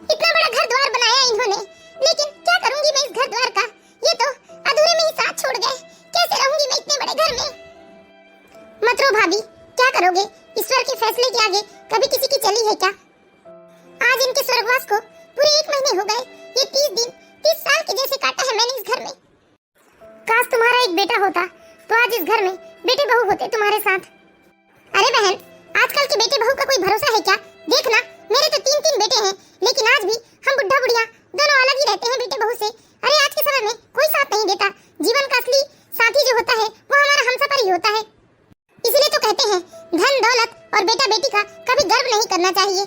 इतना बड़ा घर द्वार बनाया इन्होंने, लेकिन क्या करूंगी मैं इस घर द्वार का? ये तो अधूरे में ही साथ छोड़ गए। कैसे रहूंगी मैं इतने बड़े घर में? मत रो भाभी, क्या करोगे? ईश्वर के फैसले के आगे कभी किसी की चली है क्या? आज इनके स्वर्गवास को पूरे 1 महीने हो गए। ये 30 दिन 30 साल के जैसे काटा है मैंने इस घर में। काश तुम्हारा एक बेटा होता तो आज इस घर में बेटे बहू होते तुम्हारे साथ। अरे बहन, आजकल के बेटे बहू का कोई भरोसा है क्या? देखना, मेरे तो 3-3 बेटे हैं, लेकिन आज भी हम बुढ़ा बुढ़िया दोनों अलग ही रहते हैं बेटे बहू से। अरे आज के समय में कोई साथ नहीं देता। जीवन का असली साथी जो होता है वो हमारा हमसफर ही होता है। इसलिए तो कहते हैं धन दौलत और बेटा बेटी का कभी गर्व नहीं करना चाहिए।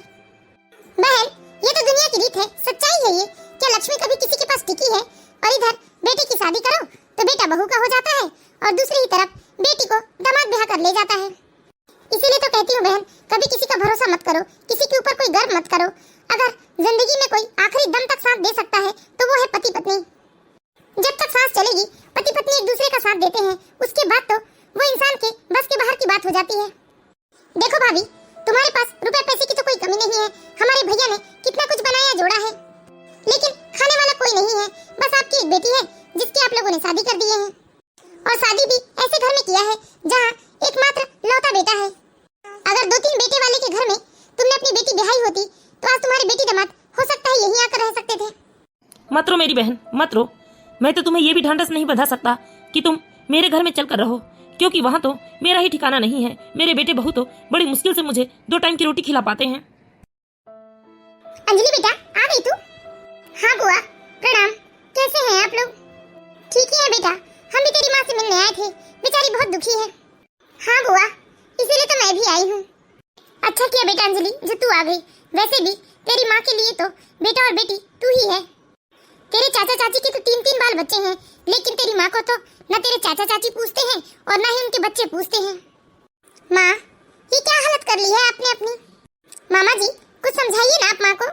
बहन, ये तो दुनिया की रीत है, सच्चाई है ये। क्या लक्ष्मी कभी किसी के पास टिकी है? और इधर बेटे की शादी करो तो बेटा बहू का हो जाता है, और दूसरी ही तरफ बेटी को दामाद ब्याह कर ले जाता है। इसीलिए तो कहती हूँ बहन, कभी किसी का भरोसा मत करो, किसी के ऊपर कोई गर्व मत करो। अगर जिंदगी में कोई आखिरी दम तक साथ दे सकता है तो वो है पति पत्नी। जब तक सांस चलेगी पति पत्नी एक दूसरे का साथ देते हैं, उसके बाद तो वो इंसान के बस के बाहर की बात हो जाती है। देखो भाभी, तुम्हारे पास रुपए पैसे की तो कोई कमी नहीं है। हमारे भैया ने कितना कुछ बनाया जोड़ा है, लेकिन खाने वाला कोई नहीं है। बस आपकी एक बेटी है जिसकी आप लोगों ने शादी कर दी है, और शादी भी ऐसे घर में किया है जहाँ एकमात्र लौता बेटा है। अगर 2-3 बेटे वाले के घर में तुमने अपनी बेटी ब्याही होती तो आज तुम्हारी बेटी दामाद हो सकता है यहीं आकर रह सकते थे। मत रो मेरी बहन, मत रो। मैं तो तुम्हें ये भी ढांढस नहीं बंधा सकता कि तुम मेरे घर में चलकर रहो, क्योंकि वहाँ तो मेरा ही ठिकाना नहीं है। मेरे बेटे बहू तो बड़ी मुश्किल से मुझे 2 टाइम की रोटी खिला पाते हैं। अंजलि बेटा, आ गई तू? हाँ बुआ, प्रणाम। कैसे हैं आप लोग? ठीक ही है बेटा, हम भी तेरी माँ से मिलने आए थे, बेचारी बहुत दुखी है। हाँ बुआ, इसीलिए तो मैं भी आई हूँ। अच्छा किया बेटा अंजलि जो तू आ गई। वैसे भी तेरी माँ के लिए तो बेटा और बेटी तू ही है। तेरे चाचा चाची के तो 3-3 बाल बच्चे हैं, लेकिन तेरी माँ को तो न तेरे चाचा चाची पूछते हैं और न ही उनके बच्चे पूछते हैं। माँ, ये क्या हालत कर ली है आपने अपनी? मामा जी, कुछ समझाइए ना आप माँ को।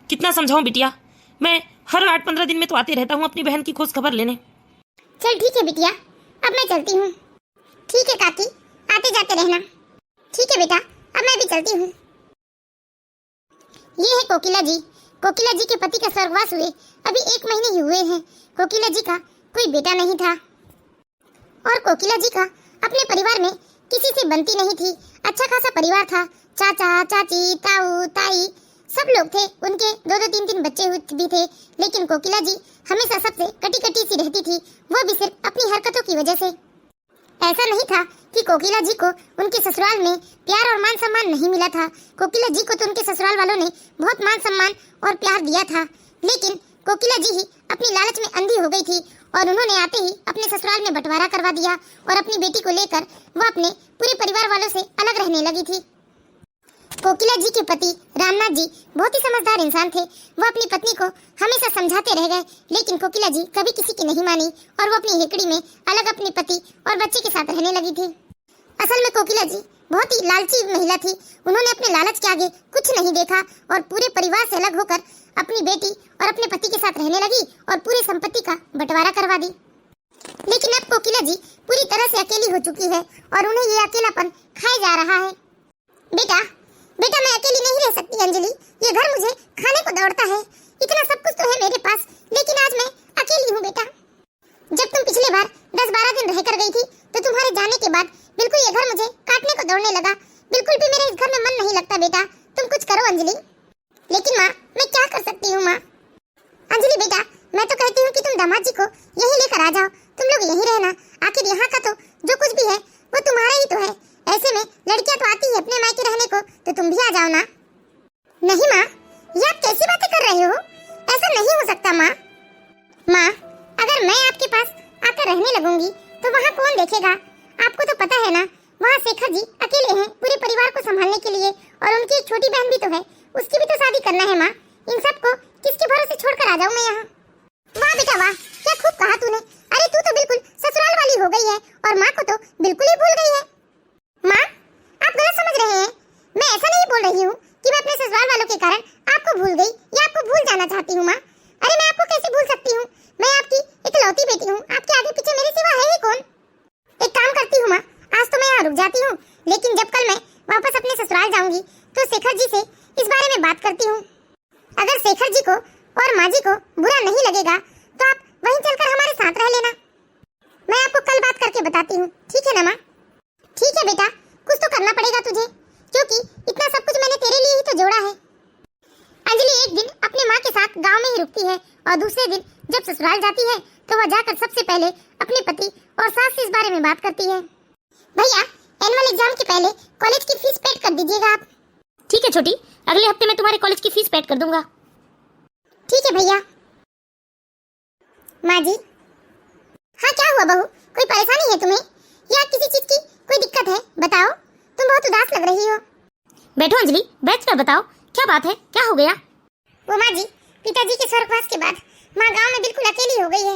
कितना समझाऊं बिटिया, मैं हर 8-15 दिन में तो आते रहता हूँ अपनी बहन की खोज खबर लेने। चल ठीक है बिटिया, अब मैं चलती हूँ। ठीक है काकी, आते जाते रहना। ठीक है बेटा, अब मैं भी चलती हूँ। ये है कोकिला जी। कोकिला जी के पति का स्वर्गवास हुए अभी 1 महीने ही हुए हैं। कोकिला जी का कोई बेटा नहीं था, और कोकिला जी का अपने परिवार में किसी से बनती नहीं थी। अच्छा खासा परिवार था, चाचा चाची ताऊ ताई सब लोग थे। उनके 2-2 3-3 बच्चे भी थे, लेकिन कोकिला जी हमेशा सबसे कटी कटी सी रहती थी, वो भी सिर्फ अपनी हरकतों की वजह से। ऐसा नहीं था कि कोकिला जी को उनके ससुराल में प्यार और मान सम्मान नहीं मिला था। कोकिला जी को तो उनके ससुराल वालों ने बहुत मान सम्मान और प्यार दिया था, लेकिन कोकिला जी ही अपनी लालच में अंधी हो गई थी, और उन्होंने आते ही अपने ससुराल में बंटवारा करवा दिया, और अपनी बेटी को लेकर वो अपने पूरे परिवार वालों से अलग रहने लगी थी। कोकिला जी के पति रामनाथ जी बहुत ही समझदार इंसान थे। वो अपनी पत्नी को हमेशा समझाते रह गए, लेकिन कोकिला जी कभी किसी की नहीं मानी, और वो अपनी हेकड़ी में अलग अपने पति और बच्चे के साथ रहने लगी थी। असल में कोकिला जी बहुत ही लालची महिला थी। उन्होंने अपने लालच के आगे कुछ नहीं देखा, और पूरे परिवार से अलग होकर अपनी बेटी और अपने पति के साथ रहने लगी, और पूरी संपत्ति का बंटवारा करवा दी। लेकिन अब कोकिला जी पूरी तरह से अकेली हो चुकी है, और उन्हें ये अकेलापन खाए जा रहा है। बेटा बेटा, मैं अकेली नहीं रह सकती अंजलि, ये घर मुझे खाने को दौड़ता है। इतना सब कुछ तो है मेरे पास, लेकिन आज मैं अकेली हूँ बेटा। जब तुम पिछले बार 10-12 दिन रहकर गई थी तो तुम्हारे जाने के बाद बिल्कुल ये घर मुझे काटने को दौड़ने लगा। बिल्कुल भी मेरे इस घर में मन नहीं लगता बेटा, तुम कुछ करो अंजलि। लेकिन माँ, मैं क्या कर सकती हूँ माँ? अंजलि बेटा, मैं तो कहती हूँ कि तुम दामाद जी को यहीं लेकर आ जाओ, तुम लोग यहीं रहना। आखिर यहाँ का तो जो कुछ भी है वो तुम्हारा ही तो है। ऐसे में लड़कियां तो आती है अपने मायके रहने को, तो तुम भी आ जाओ ना। नहीं माँ, ये आप कैसी बातें कर रहे हो? ऐसा नहीं हो सकता माँ। माँ, अगर मैं आपके पास आकर रहने लगूंगी तो वहाँ कौन देखेगा? आपको तो पता है ना, वहाँ शेखर जी अकेले हैं पूरे परिवार को संभालने के लिए, और उनकी एक छोटी बहन भी तो है, उसकी भी तो शादी करना है माँ। इन सबको किसके भरोसे छोड़कर आ जाऊँ मैं यहाँ? वाह बेटा वाह, क्या खूब कहा तूने। अरे तू तो बिल्कुल ससुराल वाली हो गई है, और माँ को तो बिल्कुल ही भूल गई है। माँ, आप गलत समझ रहे हैं। मैं ऐसा नहीं बोल रही हूँ कि मैं अपने ससुराल वालों के कारण आपको भूल गई या आपको भूल जाना चाहती हूँ माँ। अरे मैं आपको कैसे भूल सकती हूँ? मैं आपकी इकलौती बेटी हूँ, आपके आगे पीछे मेरे सिवा है ही कौन? एक काम करती हूँ माँ, आज तो मैं यहाँ रुक जाती हूँ, लेकिन जब कल मैं वापस अपने ससुराल जाऊंगी तो शेखर जी से इस बारे में बात करती हूँ। अगर शेखर जी को और माँ जी को बुरा नहीं लगेगा तो आप वहीं चलकर हमारे साथ रह लेना। मैं आपको कल बात करके बताती हूँ, ठीक है ना माँ? ठीक है बेटा, कुछ तो करना पड़ेगा तुझे, क्योंकि इतना सब कुछ मैंने तेरे लिए ही तो जोड़ा है। अंजलि एक दिन अपनी माँ के साथ गांव में ही रुकती है और दूसरे दिन जब ससुराल जाती है तो वह जाकर सबसे पहले अपने पति और सास से इस बारे में बात करती है। भैया, एनुअल एग्जाम के पहले कॉलेज की फीस पेड कर दीजिएगा आप। ठीक है छोटी, अगले हफ्ते मैं तुम्हारे कॉलेज की फीस पेड कर दूंगा। ठीक है भैया। माँ जी। हाँ, क्या हुआ बहू, कोई परेशानी है तुम्हें या किसी चीज की कोई दिक्कत है? बताओ, तुम बहुत उदास लग रही हो। बैठो अंजलि, बैठ कर बताओ क्या बात है, क्या हो गया? वो माँ जी, पिताजी के स्वर्गवास के बाद माँ गांव में बिल्कुल अकेली हो गई है।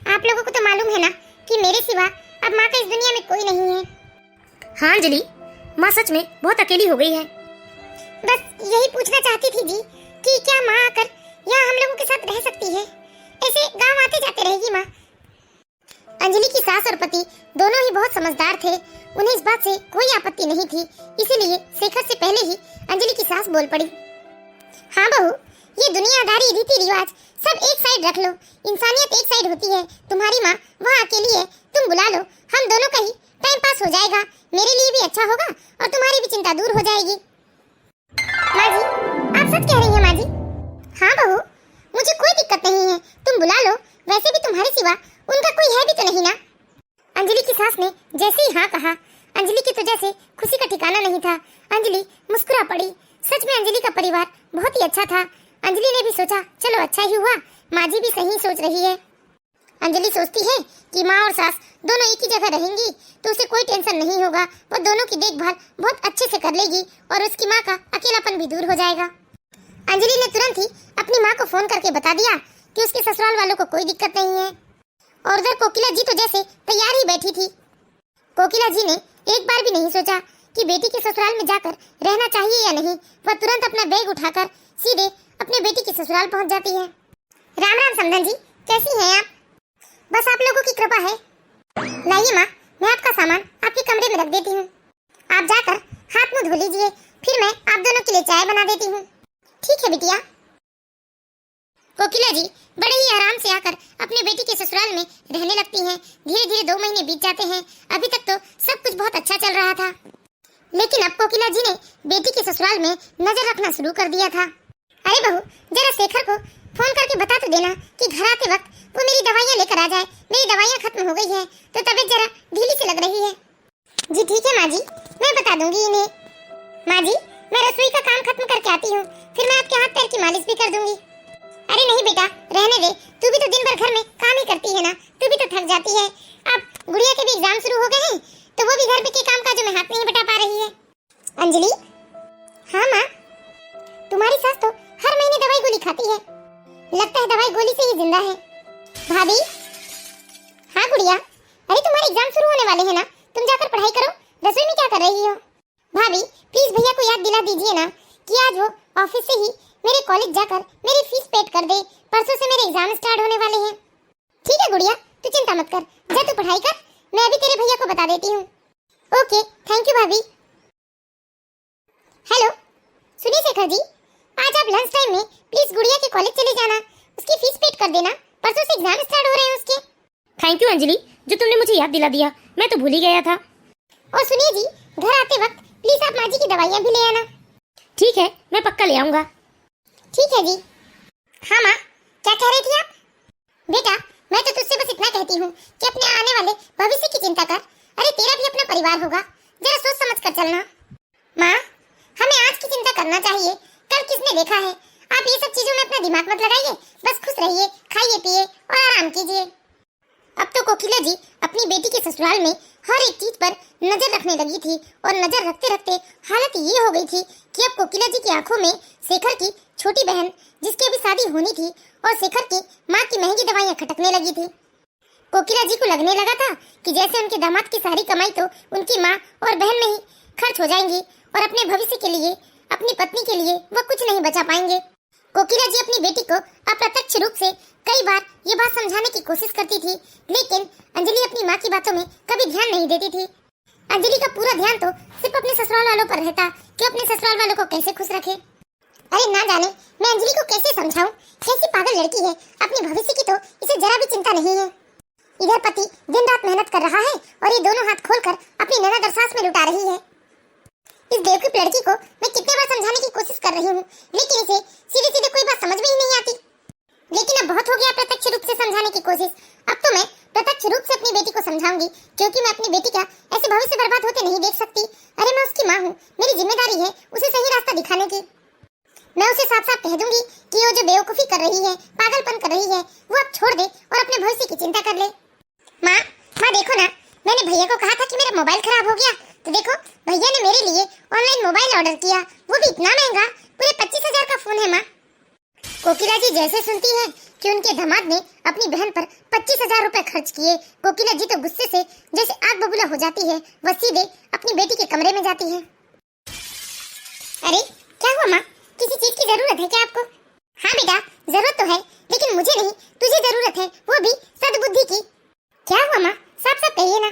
आप लोगों को तो मालूम है ना कि मेरे सिवा अब माँ का इस दुनिया में कोई नहीं है। हाँ अंजलि, माँ सच में बहुत अकेली हो गई है। बस यही पूछना चाहती थी जी कि क्या माँ आकर यहाँ हम लोगों के साथ रह सकती है? ऐसे गांव आते जाते रहेगी माँ। अंजलि की सास और पति दोनों ही बहुत समझदार थे, उन्हें इस बात से कोई आपत्ति नहीं थी, इसीलिए शेखर से पहले ही अंजलि की सास बोल पड़ी। हाँ बहू, ये दुनियादारी रीति रिवाज सब एक साइड रख लो, इंसानियत एक साइड होती है। तुम्हारी माँ वहाँ अकेली है, तुम बुला लो, हम दोनों का ही टाइम पास हो जाएगा, मेरे लिए भी अच्छा होगा और तुम्हारी भी चिंता दूर हो जाएगी। माँ जी, आप सच कह रही हैं माँ जी? हाँ बहू, मुझे कोई दिक्कत नहीं है, तुम बुला लो, वैसे भी तुम्हारे सिवा उनका कोई है भी तो नहीं ना। अंजलि की सास ने जैसे ही हाँ कहा, अंजलि की तो जैसे खुशी का ठिकाना नहीं था। अंजलि मुस्कुरा पड़ी। सच में अंजलि का परिवार बहुत ही अच्छा था। अंजलि ने भी सोचा चलो अच्छा ही हुआ, माँ जी भी सही सोच रही है। अंजलि सोचती है कि माँ और सास दोनों एक ही जगह रहेंगी तो उसे कोई टेंशन नहीं होगा, वो दोनों की देखभाल बहुत अच्छे से कर लेगी और उसकी माँ का अकेलापन भी दूर हो जाएगा। अंजलि ने तुरंत ही अपनी माँ को फोन करके बता दिया कि उसके ससुराल वालों को कोई दिक्कत नहीं है। और उधर कोकिला जी तो जैसे तैयार ही बैठी थी। कोकिला जी ने एक बार भी नहीं सोचा कि बेटी के ससुराल में जाकर रहना चाहिए या नहीं। वह तुरंत अपना बैग उठाकर सीधे अपने बेटी के ससुराल पहुंच जाती है। राम राम समधन जी, कैसी हैं आप? बस आप लोगों की कृपा है। लाइए माँ, मैं आपका सामान आपके कमरे में रख देती हूँ, आप जाकर हाथ मुँह धो लीजिए, फिर मैं आप दोनों के लिए चाय बना देती हूँ। ठीक है बिटिया। कोकिला जी बड़े ही आराम से आकर अपने बेटी के ससुराल में रहने लगती हैं। धीरे धीरे 2 महीने बीत जाते हैं। अभी तक तो सब कुछ बहुत अच्छा चल रहा था, लेकिन अब कोकिला जी ने बेटी के ससुराल में नजर रखना शुरू कर दिया था। अरे बहू, जरा शेखर को फोन करके बता तो देना कि घर आते वक्त वो मेरी दवाइयाँ लेकर आ जाए। मेरी दवाइयाँ खत्म हो गई है तो तबीयत जरा ढीली सी लग रही है। जी ठीक है माँ जी, मैं बता दूंगी इन्हें। माँ जी, मैं रसोई का काम खत्म करके आती हूँ, फिर मैं आपके हाथ पैर की मालिश भी कर दूंगी। अरे नहीं बेटा, रहने दे, तू भी तो दिन भर घर में काम ही करती है ना, तू भी तो थक जाती है। अब गुड़िया के भी एग्जाम शुरू हो गए हैं तो वो भी घर के काम काजों में हाथ नहीं बटा पा रही है। अंजलि। हाँ माँ, तुम्हारी सास तो हर महीने दवाई गोली खाती है, लगता है दवाई गोली से ही जिंदा है। भाभी। हाँ गुड़िया, अरे तुम्हारे एग्जाम शुरू होने वाले हैं ना, तुम जाकर पढ़ाई करो, रसोई में क्या कर रही हो? भाभी प्लीज भैया को याद दिला दीजिए ना कि आज वो ऑफिस से ही मेरे कॉलेज जाकर मेरी फीस पेड कर दे, परसों से मेरे एग्जाम स्टार्ट होने वाले हैं। ठीक है गुड़िया, तू चिंता मत कर, जा तू पढ़ाई कर, मैं अभी तेरे भैया को बता देती हूँ। ओके, थैंक यू भाभी। हेलो, सुनिए शेखर जी, आज आप लंच टाइम में प्लीज गुड़िया के कॉलेज चले जाना, उसकी फीस पेड कर देना, परसों से एग्जाम स्टार्ट हो रहे हैं उसके। थैंक यू अंजलि, जो तुमने मुझे याद दिला दिया, मैं तो भूल ही गया था। और सुनिए जी, घर आते वक्त प्लीज आप माँ जी की दवाइयाँ भी ले आना। ठीक है, मैं पक्का ले आऊंगा। ठीक है जी। हाँ माँ, क्या कह रही थी आप? बेटा, मैं तो तुझसे बस इतना कहती हूँ कि अपने आने वाले भविष्य की चिंता कर। अरे तेरा भी अपना परिवार होगा, जरा सोच समझ कर चलना। माँ, हमें आज की चिंता करना चाहिए, कल किसने देखा है। आप ये सब चीजों में अपना दिमाग मत लगाइए, बस खुश रहिए, खाइए पिए और आराम कीजिए। अब तो कोकिला जी अपनी बेटी के ससुराल में हर एक चीज पर नजर रखने लगी थी और नजर रखते रखते हालत ये हो गई थी कि अब कोकिला जी की आंखों में शेखर की छोटी बहन, जिसकी अभी शादी होनी थी, और शेखर की माँ की महंगी दवाइयाँ खटकने लगी थी। कोकिला जी को लगने लगा था कि जैसे उनके दामाद की सारी कमाई तो उनकी माँ और बहन में ही खर्च हो जाएंगी और अपने भविष्य के लिए, अपनी पत्नी के लिए वो कुछ नहीं बचा पाएंगे। कोकिला जी अपनी बेटी को अप्रत्यक्ष रूप से कई बार ये बात समझाने की कोशिश करती थी, लेकिन अंजलि अपनी माँ की बातों में कभी ध्यान नहीं देती थी। अंजलि का पूरा ध्यान तो सिर्फ अपने ससुराल वालों पर रहता कि अपने ससुराल वालों को कैसे खुश रखे। अरे ना जाने मैं अंजलि को कैसे समझाऊं? कैसी पागल लड़की है, अपने भविष्य की तो इसे जरा भी चिंता नहीं है। इधर पति दिन रात मेहनत कर रहा है और ये दोनों हाथ खोलकर अपनी ननद और सास में लुटा रही है। इस बेवकूफ लड़की को मैं कितने बार समझाने की कोशिश कर रही हूँ, लेकिन इसे सीधे सीधे कोई बात समझ में ही नहीं आती। लेकिन अब बहुत हो गया प्रत्यक्ष रूप से समझाने की कोशिश। अब तो मैं प्रत्यक्ष रूप से अपनी बेटी को समझाऊंगी, क्योंकि मैं अपनी बेटी का ऐसे भविष्य बर्बाद होते नहीं देख सकती। अरे मैं उसकी माँ हूँ, मेरी जिम्मेदारी है उसे सही रास्ता दिखाने की। मैं उसे साफ साफ कह दूंगी कि वो जो बेवकूफी कर रही है, पागलपन कर रही है, वो अब छोड़ दे और अपने भविष्य की चिंता कर ले। माँ देखो ना, मैंने भैया को कहा था कि मेरा मोबाइल खराब हो गया, तो देखो भैया ने मेरे लिए ऑनलाइन मोबाइल ऑर्डर किया, वो भी इतना महंगा, पूरे 25,000 का फोन है। माँ, कोकिला जी जैसे सुनती है कि उनके दामाद ने अपनी बहन पर 25,000 रुपए खर्च किए, कोकिला जी तो गुस्से से जैसे आग बबूला हो जाती है। वह सीधे अपनी बेटी के कमरे में जाती है। अरे क्या हुआ माँ, किसी चीज की जरूरत है क्या आपको? हाँ बेटा, जरूरत तो है, लेकिन मुझे नहीं, तुझे जरूरत है, वो भी सद्बुद्धि की। क्या हुआ माँ, साफ साफ कहिए ना।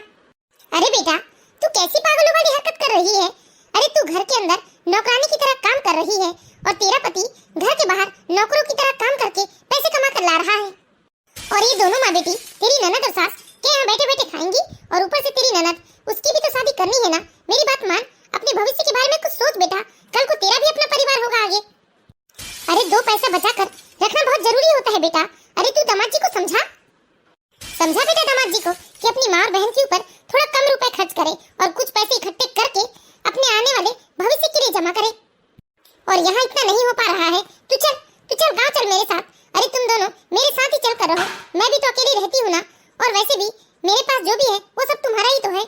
अरे बेटा, तू कैसी पागलों वाली हरकत कर रही है? अरे तू घर के अंदर नौकरानी की तरह काम कर रही है और तेरा पति घर के बाहर नौकरों की तरह काम करके पैसे कमा कर ला रहा है। और ये दोनों माँ बेटी तेरी ननद और सास के यहाँ बैठे बैठे खाएंगी, और ऊपर से तेरी ननद, उसकी भी तो शादी करनी है ना। मेरी बात मान, अपने भविष्य के बारे में कुछ सोच बेटा, कल को तेरा भी अपना परिवार होगा आगे। अरे 2 पैसा बचा कर रखना बहुत जरूरी होता है बेटा। अरे तू दामाद जी को समझा बेटा दामाद जी को कि अपनी माँ और बहन के ऊपर थोड़ा कम रुपए खर्च करे और कुछ पैसे इकट्ठे करके अपने आने वाले भविष्य के लिए जमा करे। और यहाँ इतना नहीं हो पा रहा है, तू चल गाँव चल मेरे साथ। अरे तुम दोनों मेरे साथ ही चल कर रहो, मैं भी तो अकेली रहती हूँ ना, और वैसे भी मेरे पास जो भी है वो सब तुम्हारा ही तो है।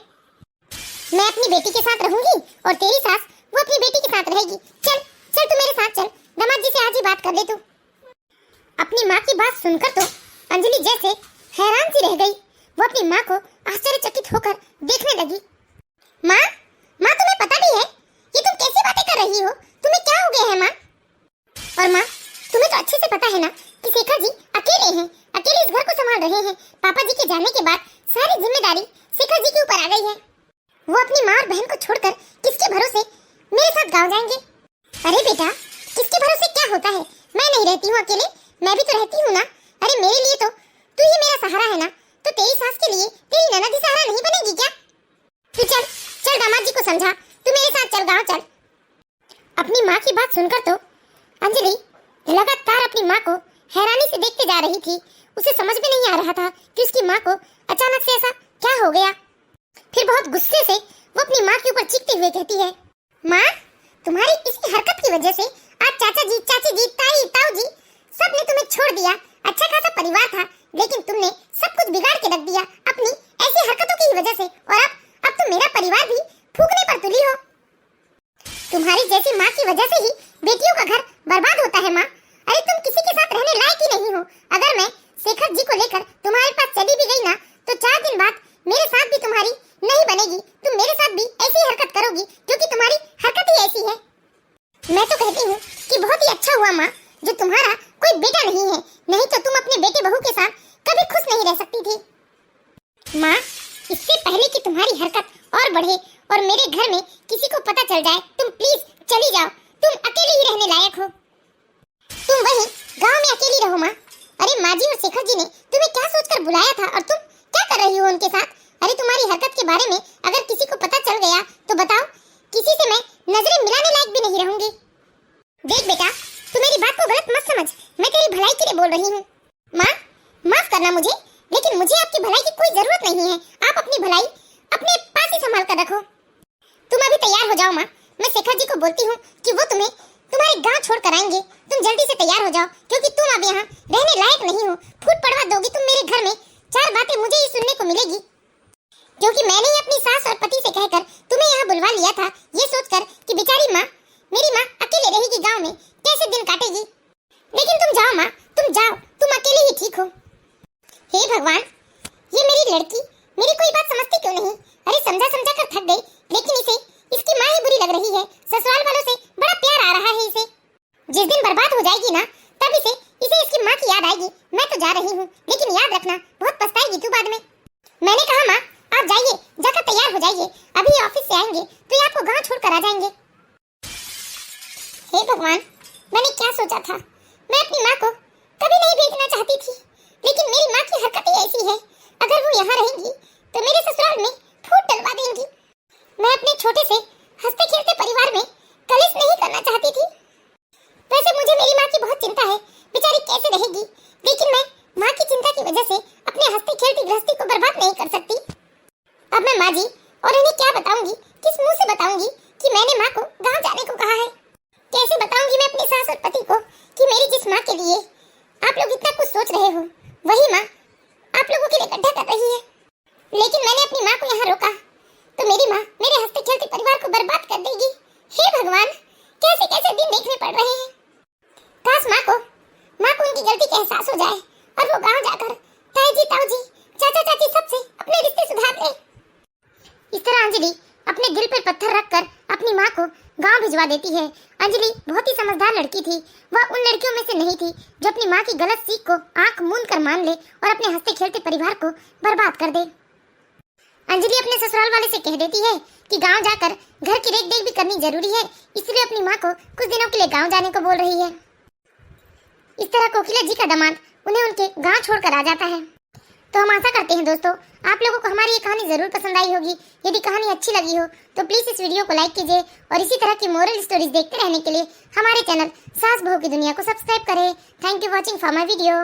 मैं अपनी बेटी के साथ रहूंगी और तेरी सास वो अपनी बेटी के साथ रहेगी। चल तू मेरे साथ चल, दामाद जी से आज ही बात कर ले तू। अपनी माँ की बात सुनकर तो अंजलि जैसे हैरान सी रह गई। वो अपनी माँ को आश्चर्यचकित होकर देखने लगी। माँ तुम्हें पता भी है ये तुम कैसी बातें कर रही हो? तुम्हें क्या हो गया है माँ? और माँ, तुम्हें तो अच्छे से पता है ना कि शेखर जी अकेले हैं, अकेले इस घर को संभाल रहे हैं। पापा जी के जाने के बाद सारी जिम्मेदारी शेखर जी के ऊपर आ गई है। वो अपनी माँ और बहन को छोड़कर किसके भरोसे मेरे साथ गाँव जाएंगे? अरे बेटा, किसके भरोसे क्या होता है? मैं नहीं रहती हूँ अकेले, मैं भी तो रहती हूँ ना। अरे मेरे लिए तो तू ही मेरा सहारा है ना, तो तेरी सास के लिए तेरी ननद ही सहारा नहीं बनेगी क्या? तू चल दामाद जी को समझा, तू मेरे साथ चल गाँव चल। अपनी माँ की बात सुनकर तो अंजलि लगातार अपनी माँ को हैरानी से देखते जा रही थी। उसे समझ में नहीं आ रहा था कि उसकी माँ को अचानक से ऐसा क्या हो गया। फिर बहुत गुस्से से वो अपनी माँ के ऊपर चीखते हुए कहती है, माँ तुम्हारी इसी हरकत की वजह से आज चाचा जी, चाची जी, ताई, ताऊ जी सब ने तुम्हें छोड़ दिया। अच्छा खासा परिवार था, लेकिन तुमने सब कुछ बिगाड़ के रख दिया अपनी ऐसी हरकतों की वजह से। और अब तो मेरा परिवार भी फूकने पर तुली हो। तुम्हारी जैसी माँ की वजह से ही बेटियों का घर बर्बाद होता है माँ। अरे तुम किसी के साथ रहने लायक ही नहीं हो। अगर मैं शेखर जी को लेकर तुम्हारे पास चली भी गई ना, तो 4 दिन बाद मेरे साथ भी तुम्हारी नहीं बनेगी। तुम मेरे साथ भी ऐसी हरकत करोगी, क्योंकि तुम्हारी हरकत ही ऐसी है। मैं तो कहती हूँ कि बहुत ही अच्छा हुआ माँ जो तुम्हारा कोई बेटा नहीं है, नहीं तो तुम अपने बेटे बहू के साथ कभी खुश नहीं रह सकती थी। माँ, इससे पहले कि तुम्हारी हरकत और बढ़े और मेरे घर में किसी को पता चल जाए, तुम प्लीज चली जाओ। तुम अकेले ही रहने लायक हो। तुम वहीं गांव में अकेली रहो माँ। अरे माँ जी और शेखर जी ने तुम्हें क्या सोचकर बुलाया था और तुम क्या कर रही हो उनके साथ? अरे तुम्हारी हरकत के बारे में अगर किसी को पता चल गया तो बताओ, किसी से मैं नजरें मिलाने लायक भी नहीं रहूंगी। देख बेटा, तू मेरी बात को गलत मत समझ, मैं तेरी भलाई के लिए बोल रही हूँ। माँ माफ करना मुझे, लेकिन मुझे आपकी भलाई की कोई जरूरत नहीं है। आप अपनी भलाई अपने पास ही संभाल कर रखो। तुम अभी तैयार हो जाओ माँ, मैं शेखर जी को बोलती हूँ कि वो तुम्हें तुम्हारे गांव छोड़ कर आएंगे। तुम जल्दी से तैयार हो जाओ, क्योंकि तुम अब यहाँ रहने लायक नहीं हो। फूट पड़वा दोगी तुम मेरे घर में, 4 बातें मुझे ही सुनने को मिलेगी, क्योंकि मैंने ही अपनी सास और पति से कहकर तुम्हें यहाँ बुलवा लिया था, ये सोचकर कि बेचारी माँ, मेरी माँ अकेले रहेगी गाँव में, कैसे दिन काटेगी। लेकिन तुम जाओ माँ, तुम जाओ, तुम अकेले ही ठीक हो। हे भगवान, ये मेरी लड़की मेरी कोई बात समझती क्यों नहीं? अरे समझा समझा कर थक गई, लेकिन इसे इसकी माँ ही बुरी लग रही है। ससुराल वालों से बड़ा प्यार आ रहा है इसे। जिस दिन बर्बाद हो जाएगी ना, तब इसे इसकी माँ की याद आएगी। मैं तो जा रही हूँ, लेकिन याद रखना बहुत पछताएगी तू बाद में। मैंने कहा माँ, आप जाइए, जाकर तैयार हो जाइए, अभी ऑफिस से आएंगे तो ये आपको गाँव छोड़ कर आ जाएंगे। हे भगवान, मैंने क्या सोचा था? मैं अपनी माँ को कभी नहीं भेजना चाहती थी, लेकिन मेरी माँ की हरकतें ऐसी है, अगर वो यहाँ रहेंगी तो मेरे ससुराल में फूट डलवा देंगी। मैं अपने छोटे से हंसते खेलते परिवार में कलेश नहीं करना चाहती थी। वैसे मुझे मेरी माँ की बहुत चिंता है, बेचारी कैसे रहेगी, लेकिन मैं माँ की चिंता की वजह से अपने हंसती खेलती गृहस्थी को बर्बाद नहीं कर सकती। अब मैं माँ जी और इन्हें क्या बताऊंगी, किस मुंह से बताऊंगी कि मैंने माँ को गांव जाने को कहा है? कैसे बताऊंगी मैं अपनी सास और पति को कि मेरी जिस माँ के लिए आप लोग इतना कुछ सोच रहे हो, वही माँ आप लोगों के लिए गड्ढा कर रही है। लेकिन मैंने अपनी माँ को यहाँ रोका तो मेरी माँ मेरे हंसते खेलते परिवार को बर्बाद कर देगी। हे भगवान, कैसे कैसे दिन देखने पड़ रहे हैं। काश माँ को उनकी गलती का एहसास हो जाए और वो गांव जाकर ताई जी, ताऊ जी, चाचा चाची सबसे अपने रिश्ते सुधार ले। इस तरह अंजलि अपने दिल पर पत्थर रखकर अपनी माँ को गांव भिजवा देती है। अंजलि बहुत ही समझदार लड़की थी। वह उन लड़कियों में से नहीं थी जो अपनी माँ की गलत सीख को आंख मूंद कर मान ले और अपने हंसते खेलते परिवार को बर्बाद कर दे। अंजलि अपने ससुराल वाले से कह देती है कि गांव जाकर घर की रेख देख भी करनी जरूरी है, इसलिए अपनी माँ को कुछ दिनों के लिए गांव जाने को बोल रही है। इस तरह कोकिला जी का दामाद उन्हें उनके गांव छोड़कर आ जाता है। तो हम आशा करते हैं दोस्तों आप लोगों को हमारी ये कहानी जरूर पसंद आई होगी। यदि कहानी अच्छी लगी हो तो प्लीज इस वीडियो को लाइक कीजिए और इसी तरह की मोरल स्टोरीज देखते रहने के लिए हमारे चैनल सास बहू की दुनिया को सब्सक्राइब करें। Thank you watching for my video.